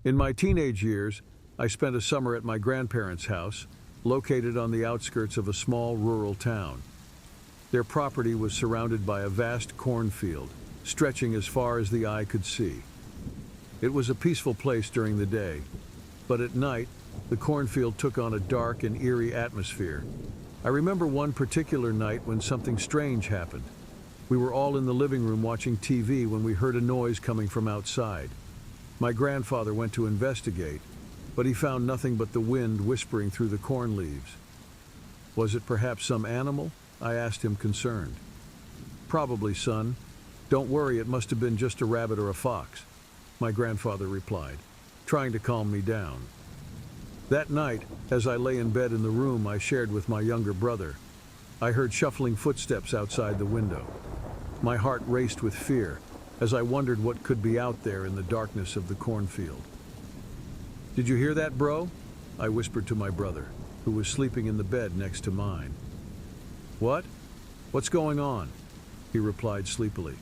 In my teenage years, I spent a summer at my grandparents' house, located on the outskirts of a small rural town. Their property was surrounded by a vast cornfield, stretching as far as the eye could see. It was a peaceful place during the day, but at night, the cornfield took on a dark and eerie atmosphere. I remember one particular night when something strange happened. We were all in the living room watching TV when we heard a noise coming from outside. My grandfather went to investigate, but he found nothing but the wind whispering through the corn leaves. Was it perhaps some animal? I asked him, concerned. Probably, son. Don't worry, it must have been just a rabbit or a fox, my grandfather replied, trying to calm me down. That night, as I lay in bed in the room I shared with my younger brother, I heard shuffling footsteps outside the window. My heart raced with fear as I wondered what could be out there in the darkness of the cornfield. Did you hear that, bro? I whispered to my brother, who was sleeping in the bed next to mine. What? What's going on? He replied sleepily.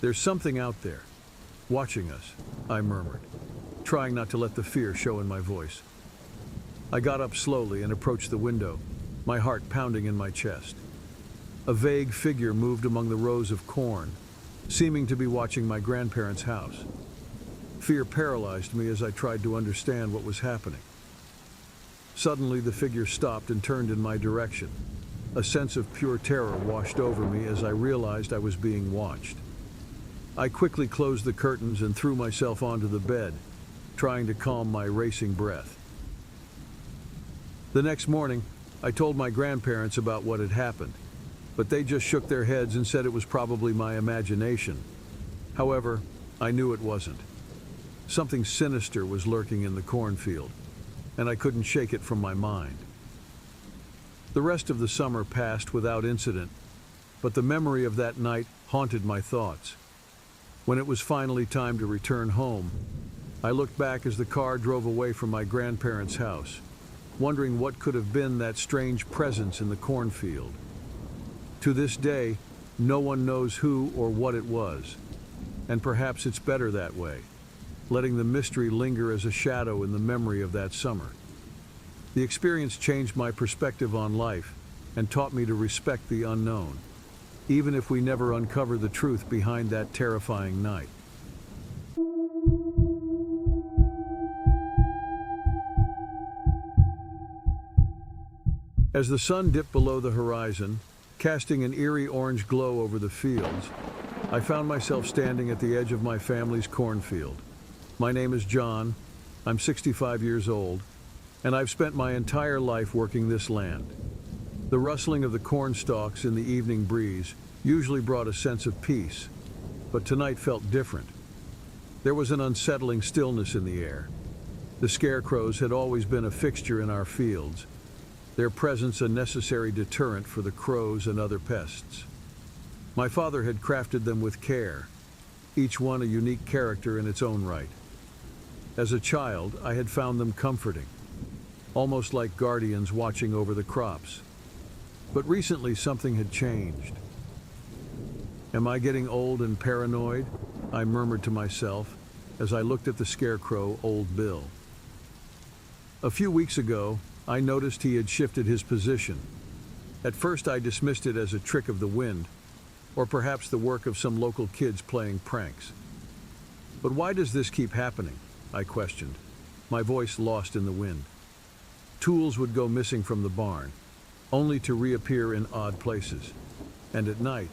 There's something out there, watching us, I murmured, trying not to let the fear show in my voice. I got up slowly and approached the window, my heart pounding in my chest. A vague figure moved among the rows of corn, seeming to be watching my grandparents' house. Fear paralyzed me as I tried to understand what was happening. Suddenly, the figure stopped and turned in my direction. A sense of pure terror washed over me as I realized I was being watched. I quickly closed the curtains and threw myself onto the bed, trying to calm my racing breath. The next morning, I told my grandparents about what had happened, but they just shook their heads and said it was probably my imagination. However, I knew it wasn't. Something sinister was lurking in the cornfield, and I couldn't shake it from my mind. The rest of the summer passed without incident, but the memory of that night haunted my thoughts. When it was finally time to return home, I looked back as the car drove away from my grandparents' house, wondering what could have been that strange presence in the cornfield. To this day, no one knows who or what it was, and perhaps it's better that way, letting the mystery linger as a shadow in the memory of that summer. The experience changed my perspective on life and taught me to respect the unknown, even if we never uncover the truth behind that terrifying night. As the sun dipped below the horizon, casting an eerie orange glow over the fields, I found myself standing at the edge of my family's cornfield. My name is John, I'm 65 years old, and I've spent my entire life working this land. The rustling of the corn stalks in the evening breeze usually brought a sense of peace, but tonight felt different. There was an unsettling stillness in the air. The scarecrows had always been a fixture in our fields, their presence a necessary deterrent for the crows and other pests. My father had crafted them with care, each one a unique character in its own right. As a child, I had found them comforting, almost like guardians watching over the crops. But recently something had changed. Am I getting old and paranoid? I murmured to myself as I looked at the scarecrow, Old Bill. A few weeks ago, I noticed he had shifted his position. At first I dismissed it as a trick of the wind, or perhaps the work of some local kids playing pranks. But why does this keep happening? I questioned, my voice lost in the wind. Tools would go missing from the barn, only to reappear in odd places. And at night,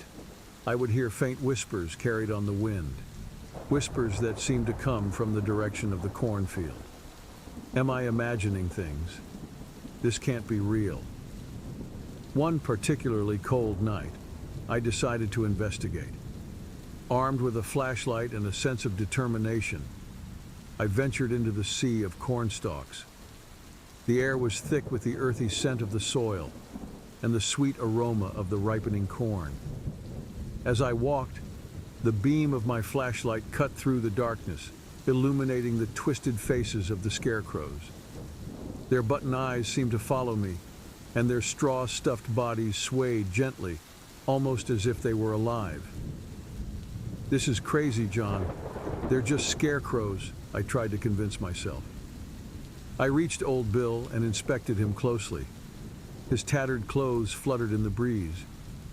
I would hear faint whispers carried on the wind, whispers that seemed to come from the direction of the cornfield. Am I imagining things? This can't be real. One particularly cold night, I decided to investigate. Armed with a flashlight and a sense of determination, I ventured into the sea of corn stalks. The air was thick with the earthy scent of the soil and the sweet aroma of the ripening corn. As I walked, the beam of my flashlight cut through the darkness, illuminating the twisted faces of the scarecrows. Their button eyes seemed to follow me, and their straw-stuffed bodies swayed gently, almost as if they were alive. This is crazy, John. They're just scarecrows, I tried to convince myself. I reached Old Bill and inspected him closely. His tattered clothes fluttered in the breeze,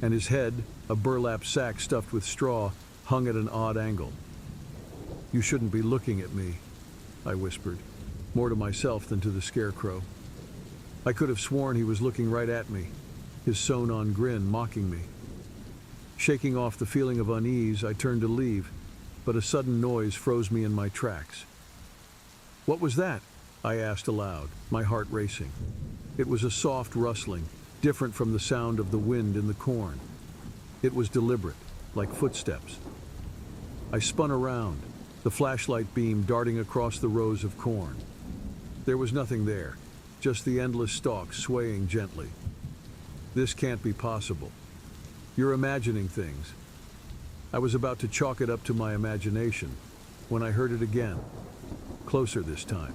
and his head, a burlap sack stuffed with straw, hung at an odd angle. "You shouldn't be looking at me," I whispered, more to myself than to the scarecrow. I could have sworn he was looking right at me, his sewn-on grin mocking me. Shaking off the feeling of unease, I turned to leave, but a sudden noise froze me in my tracks. "What was that?" I asked aloud, my heart racing. It was a soft rustling, different from the sound of the wind in the corn. It was deliberate, like footsteps. I spun around, the flashlight beam darting across the rows of corn. There was nothing there, just the endless stalks swaying gently. "This can't be possible. You're imagining things." I was about to chalk it up to my imagination when I heard it again, closer this time.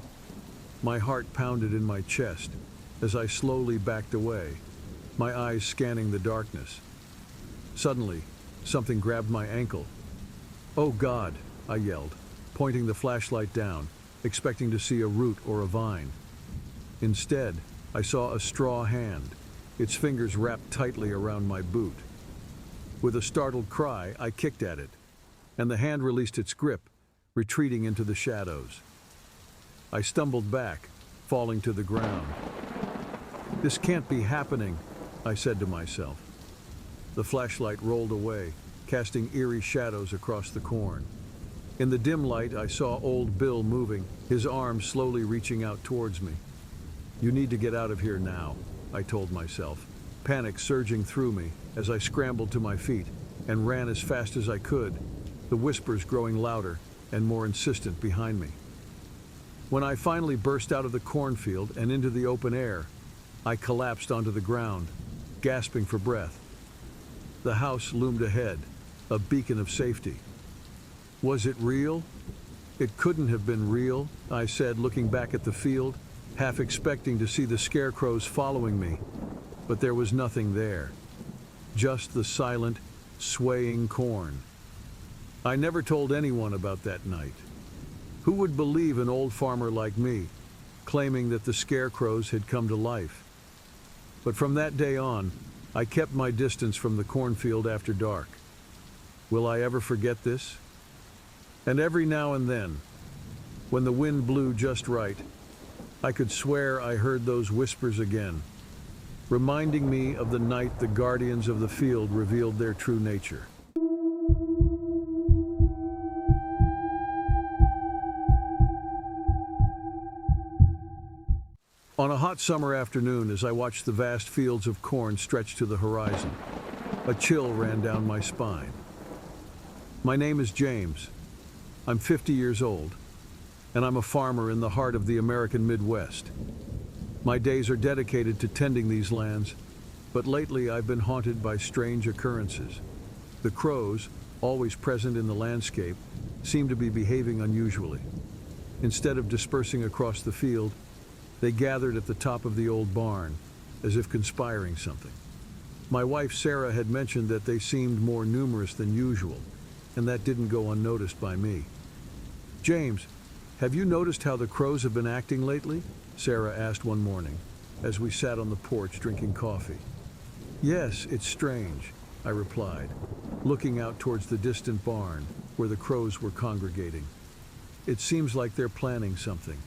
My heart pounded in my chest as I slowly backed away, my eyes scanning the darkness. Suddenly, something grabbed my ankle. "Oh God," I yelled, pointing the flashlight down, expecting to see a root or a vine. Instead, I saw a straw hand, its fingers wrapped tightly around my boot. With a startled cry, I kicked at it, and the hand released its grip, retreating into the shadows. I stumbled back, falling to the ground. "This can't be happening," I said to myself. The flashlight rolled away, casting eerie shadows across the corn. In the dim light, I saw Old Bill moving, his arms slowly reaching out towards me. "You need to get out of here now," I told myself, panic surging through me as I scrambled to my feet and ran as fast as I could, the whispers growing louder and more insistent behind me. When I finally burst out of the cornfield and into the open air, I collapsed onto the ground, gasping for breath. The house loomed ahead, a beacon of safety. Was it real? It couldn't have been real, I said, looking back at the field, half expecting to see the scarecrows following me. But there was nothing there. Just the silent, swaying corn. I never told anyone about that night. Who would believe an old farmer like me, claiming that the scarecrows had come to life? But from that day on, I kept my distance from the cornfield after dark. Will I ever forget this? And every now and then, when the wind blew just right, I could swear I heard those whispers again, reminding me of the night the guardians of the field revealed their true nature. On a hot summer afternoon, as I watched the vast fields of corn stretch to the horizon, a chill ran down my spine. My name is James. I'm 50 years old, and I'm a farmer in the heart of the American Midwest. My days are dedicated to tending these lands, but lately I've been haunted by strange occurrences. The crows, always present in the landscape, seem to be behaving unusually. Instead of dispersing across the field, they gathered at the top of the old barn, as if conspiring something. My wife Sarah had mentioned that they seemed more numerous than usual, and that didn't go unnoticed by me. "James, have you noticed how the crows have been acting lately?" Sarah asked one morning, as we sat on the porch drinking coffee. "Yes, it's strange," I replied, looking out towards the distant barn where the crows were congregating. "It seems like they're planning something."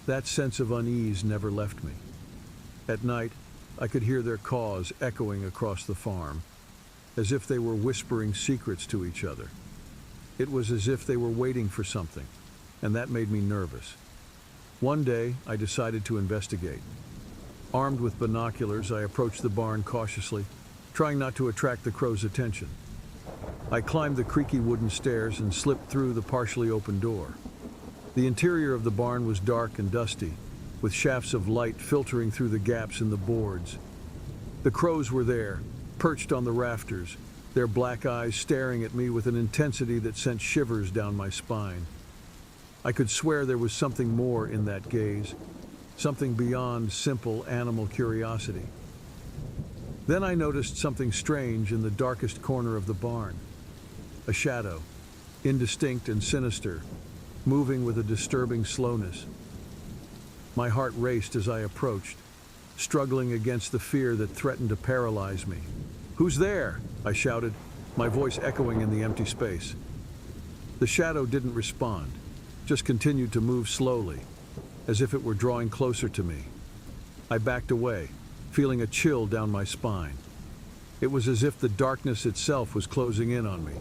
That sense of unease never left me. At night, I could hear their caws echoing across the farm, as if they were whispering secrets to each other. It was as if they were waiting for something, and that made me nervous. One day, I decided to investigate. Armed with binoculars, I approached the barn cautiously, trying not to attract the crows' attention. I climbed the creaky wooden stairs and slipped through the partially open door. The interior of the barn was dark and dusty, with shafts of light filtering through the gaps in the boards. The crows were there, perched on the rafters, their black eyes staring at me with an intensity that sent shivers down my spine. I could swear there was something more in that gaze, something beyond simple animal curiosity. Then I noticed something strange in the darkest corner of the barn. A shadow, indistinct and sinister, moving with a disturbing slowness. My heart raced as I approached, struggling against the fear that threatened to paralyze me. "Who's there?" I shouted, my voice echoing in the empty space. The shadow didn't respond, just continued to move slowly, as if it were drawing closer to me. I backed away, feeling a chill down my spine. It was as if the darkness itself was closing in on me,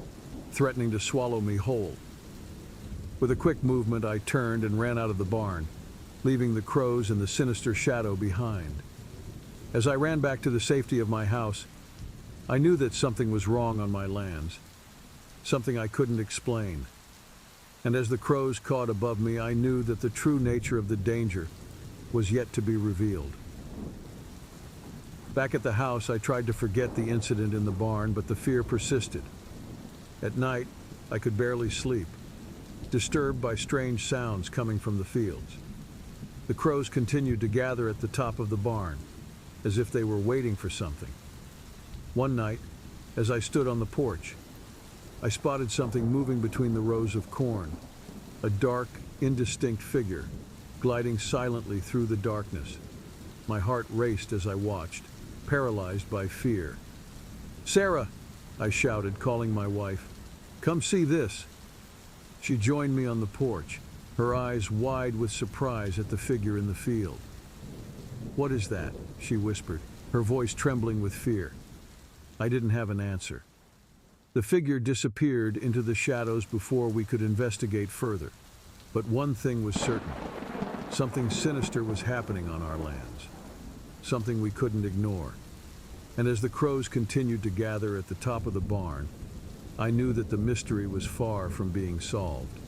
threatening to swallow me whole. With a quick movement, I turned and ran out of the barn, leaving the crows and the sinister shadow behind. As I ran back to the safety of my house, I knew that something was wrong on my lands, something I couldn't explain. And as the crows cawed above me, I knew that the true nature of the danger was yet to be revealed. Back at the house, I tried to forget the incident in the barn, but the fear persisted. At night, I could barely sleep, disturbed by strange sounds coming from the fields. The crows continued to gather at the top of the barn, as if they were waiting for something. One night, as I stood on the porch, I spotted something moving between the rows of corn, a dark, indistinct figure, gliding silently through the darkness. My heart raced as I watched, paralyzed by fear. "Sarah!" I shouted, calling my wife. "Come see this." She joined me on the porch, her eyes wide with surprise at the figure in the field. "What is that?" she whispered, her voice trembling with fear. I didn't have an answer. The figure disappeared into the shadows before we could investigate further. But one thing was certain. Something sinister was happening on our lands. Something we couldn't ignore. And as the crows continued to gather at the top of the barn, I knew that the mystery was far from being solved.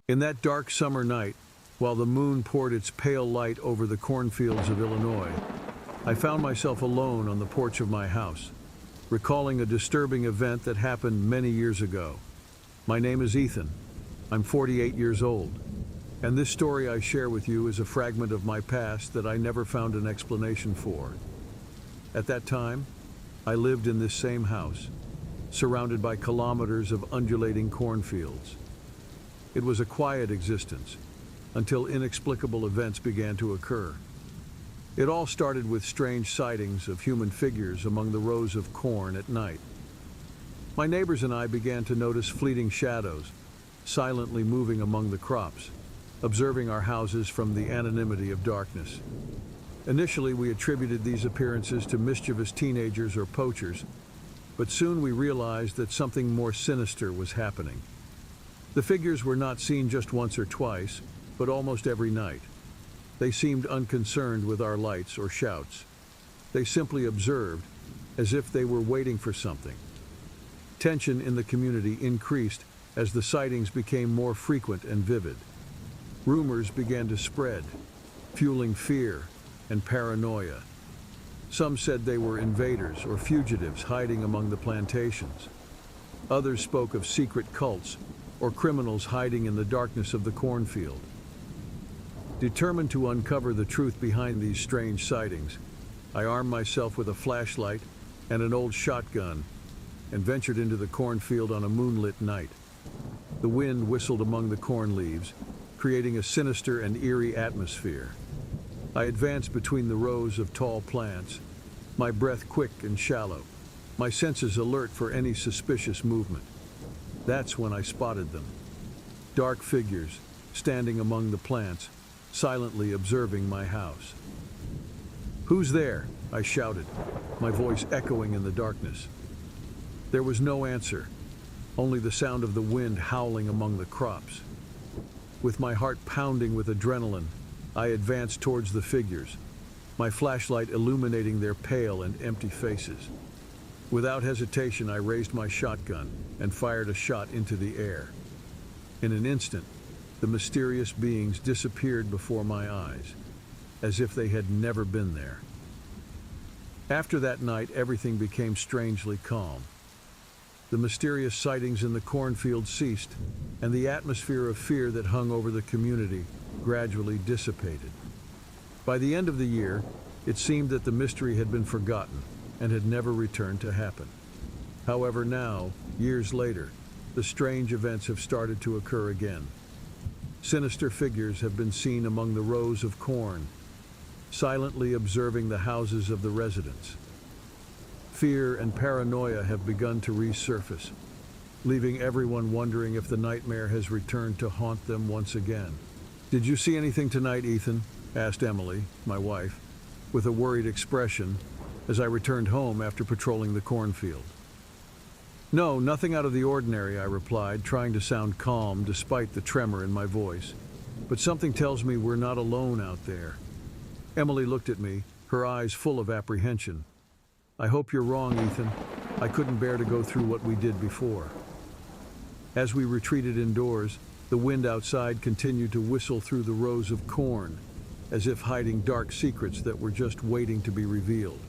In that dark summer night, while the moon poured its pale light over the cornfields of Illinois, I found myself alone on the porch of my house, recalling a disturbing event that happened many years ago. My name is Ethan. I'm 48 years old, and this story I share with you is a fragment of my past that I never found an explanation for. At that time, I lived in this same house, surrounded by kilometers of undulating cornfields. It was a quiet existence, until inexplicable events began to occur. It all started with strange sightings of human figures among the rows of corn at night. My neighbors and I began to notice fleeting shadows, silently moving among the crops, observing our houses from the anonymity of darkness. Initially, we attributed these appearances to mischievous teenagers or poachers, but soon we realized that something more sinister was happening. The figures were not seen just once or twice, but almost every night. They seemed unconcerned with our lights or shouts. They simply observed, as if they were waiting for something. Tension in the community increased as the sightings became more frequent and vivid. Rumors began to spread, fueling fear and paranoia. Some said they were invaders or fugitives hiding among the plantations. Others spoke of secret cults or criminals hiding in the darkness of the cornfield. Determined to uncover the truth behind these strange sightings, I armed myself with a flashlight and an old shotgun and ventured into the cornfield on a moonlit night. The wind whistled among the corn leaves, creating a sinister and eerie atmosphere. I advanced between the rows of tall plants, my breath quick and shallow, my senses alert for any suspicious movement. That's when I spotted them. Dark figures, standing among the plants, silently observing my house. "Who's there?" I shouted, my voice echoing in the darkness. There was no answer, only the sound of the wind howling among the crops. With my heart pounding with adrenaline, I advanced towards the figures, my flashlight illuminating their pale and empty faces. Without hesitation, I raised my shotgun and fired a shot into the air. In an instant, the mysterious beings disappeared before my eyes, as if they had never been there. After that night, everything became strangely calm. The mysterious sightings in the cornfield ceased, and the atmosphere of fear that hung over the community gradually dissipated. By the end of the year, it seemed that the mystery had been forgotten, and had never returned to happen. However, now, years later, the strange events have started to occur again. Sinister figures have been seen among the rows of corn, silently observing the houses of the residents. Fear and paranoia have begun to resurface, leaving everyone wondering if the nightmare has returned to haunt them once again. "Did you see anything tonight, Ethan?" asked Emily, my wife, with a worried expression as I returned home after patrolling the cornfield. "No, nothing out of the ordinary," I replied, trying to sound calm despite the tremor in my voice. "But something tells me we're not alone out there." Emily looked at me, her eyes full of apprehension. "I hope you're wrong, Ethan. I couldn't bear to go through what we did before." As we retreated indoors, the wind outside continued to whistle through the rows of corn, as if hiding dark secrets that were just waiting to be revealed.